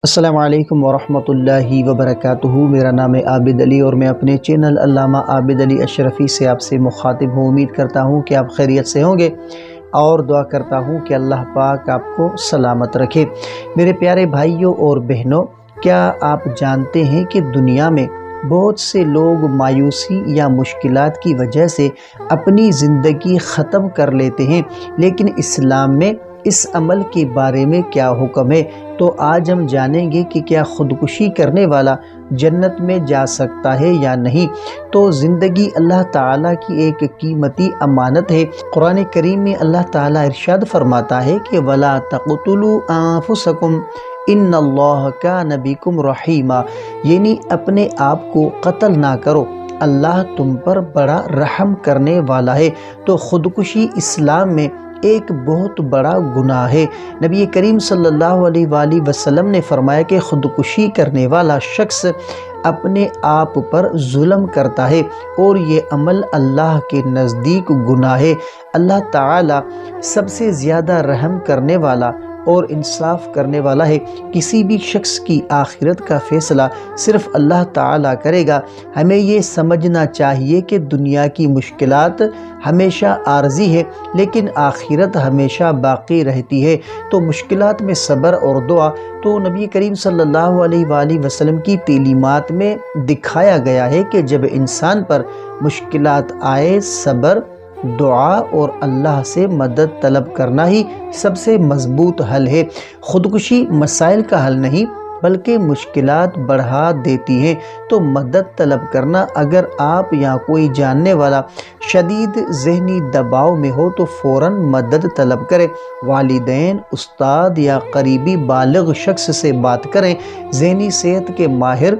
السلام علیکم ورحمۃ اللہ وبرکاتہ۔ میرا نام ہے عابد علی اور میں اپنے چینل علامہ عابد علی اشرفی سے آپ سے مخاطب ہوں۔ امید کرتا ہوں کہ آپ خیریت سے ہوں گے اور دعا کرتا ہوں کہ اللہ پاک آپ کو سلامت رکھے۔ میرے پیارے بھائیوں اور بہنوں، کیا آپ جانتے ہیں کہ دنیا میں بہت سے لوگ مایوسی یا مشکلات کی وجہ سے اپنی زندگی ختم کر لیتے ہیں، لیکن اسلام میں اس عمل کے بارے میں کیا حکم ہے؟ تو آج ہم جانیں گے کہ کیا خودکشی کرنے والا جنت میں جا سکتا ہے یا نہیں۔ تو زندگی اللہ تعالیٰ کی ایک قیمتی امانت ہے۔ قرآن کریم میں اللہ تعالیٰ ارشاد فرماتا ہے کہ وَلَا تَقْتُلُوا أَنفُسَكُمْ إِنَّ اللَّهَ كَانَ بِكُمْ رَحِيمًا، یعنی اپنے آپ کو قتل نہ کرو، اللہ تم پر بڑا رحم کرنے والا ہے۔ تو خودکشی اسلام میں ایک بہت بڑا گناہ ہے۔ نبی کریم صلی اللہ علیہ وآلہ وسلم نے فرمایا کہ خودکشی کرنے والا شخص اپنے آپ پر ظلم کرتا ہے اور یہ عمل اللہ کے نزدیک گناہ ہے۔ اللہ تعالی سب سے زیادہ رحم کرنے والا اور انصاف کرنے والا ہے۔ کسی بھی شخص کی آخرت کا فیصلہ صرف اللہ تعالیٰ کرے گا۔ ہمیں یہ سمجھنا چاہیے کہ دنیا کی مشکلات ہمیشہ عارضی ہے، لیکن آخرت ہمیشہ باقی رہتی ہے۔ تو مشکلات میں صبر اور دعا، تو نبی کریم صلی اللہ علیہ وآلہ وسلم کی تعلیمات میں دکھایا گیا ہے کہ جب انسان پر مشکلات آئے، صبر، دعا اور اللہ سے مدد طلب کرنا ہی سب سے مضبوط حل ہے۔ خودکشی مسائل کا حل نہیں بلکہ مشکلات بڑھا دیتی ہیں۔ تو مدد طلب کرنا، اگر آپ یا کوئی جاننے والا شدید ذہنی دباؤ میں ہو تو فوراً مدد طلب کریں۔ والدین، استاد یا قریبی بالغ شخص سے بات کریں۔ ذہنی صحت کے ماہر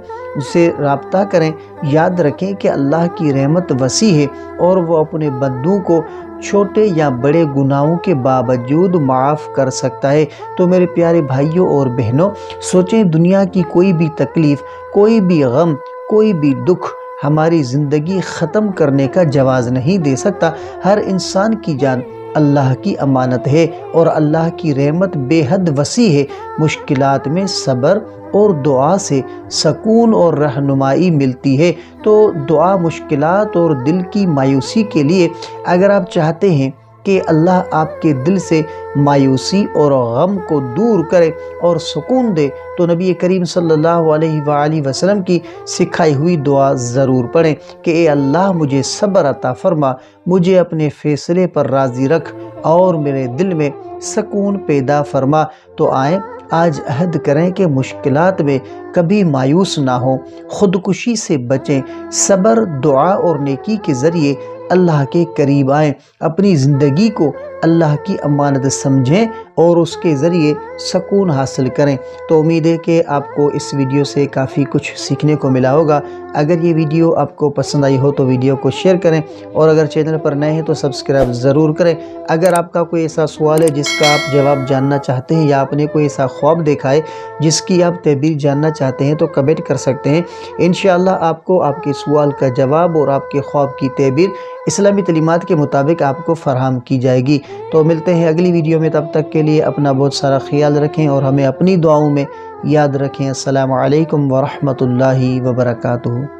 سے رابطہ کریں۔ یاد رکھیں کہ اللہ کی رحمت وسیع ہے اور وہ اپنے بندوں کو چھوٹے یا بڑے گناہوں کے باوجود معاف کر سکتا ہے۔ تو میرے پیارے بھائیوں اور بہنوں، سوچیں، دنیا کی کوئی بھی تکلیف، کوئی بھی غم، کوئی بھی دکھ ہماری زندگی ختم کرنے کا جواز نہیں دے سکتا۔ ہر انسان کی جان اللہ کی امانت ہے اور اللہ کی رحمت بے حد وسیع ہے۔ مشکلات میں صبر اور دعا سے سکون اور رہنمائی ملتی ہے۔ تو دعا مشکلات اور دل کی مایوسی کے لیے، اگر آپ چاہتے ہیں کہ اللہ آپ کے دل سے مایوسی اور غم کو دور کرے اور سکون دے، تو نبی کریم صلی اللہ علیہ وآلہ وسلم کی سکھائی ہوئی دعا ضرور پڑھیں کہ اے اللہ، مجھے صبر عطا فرما، مجھے اپنے فیصلے پر راضی رکھ اور میرے دل میں سکون پیدا فرما۔ تو آئیں آج عہد کریں کہ مشکلات میں کبھی مایوس نہ ہوں، خودکشی سے بچیں، صبر، دعا اور نیکی کے ذریعے اللہ کے قریب آئیں، اپنی زندگی کو اللہ کی امانت سمجھیں اور اس کے ذریعے سکون حاصل کریں۔ تو امید ہے کہ آپ کو اس ویڈیو سے کافی کچھ سیکھنے کو ملا ہوگا۔ اگر یہ ویڈیو آپ کو پسند آئی ہو تو ویڈیو کو شیئر کریں اور اگر چینل پر نئے ہیں تو سبسکرائب ضرور کریں۔ اگر آپ کا کوئی ایسا سوال ہے جس کا آپ جواب جاننا چاہتے ہیں یا آپ نے کوئی ایسا خواب دیکھا ہے جس کی آپ تعبیر جاننا چاہتے ہیں تو کمنٹ کر سکتے ہیں۔ انشاءاللہ آپ کو آپ کے سوال کا جواب اور آپ کے خواب کی تعبیر اسلامی تعلیمات کے مطابق آپ کو فراہم کی جائے گی۔ تو ملتے ہیں اگلی ویڈیو میں، تب تک کے لیے اپنا بہت سارا خیال رکھیں اور ہمیں اپنی دعاؤں میں یاد رکھیں۔ السلام علیکم ورحمۃ اللہ وبرکاتہ۔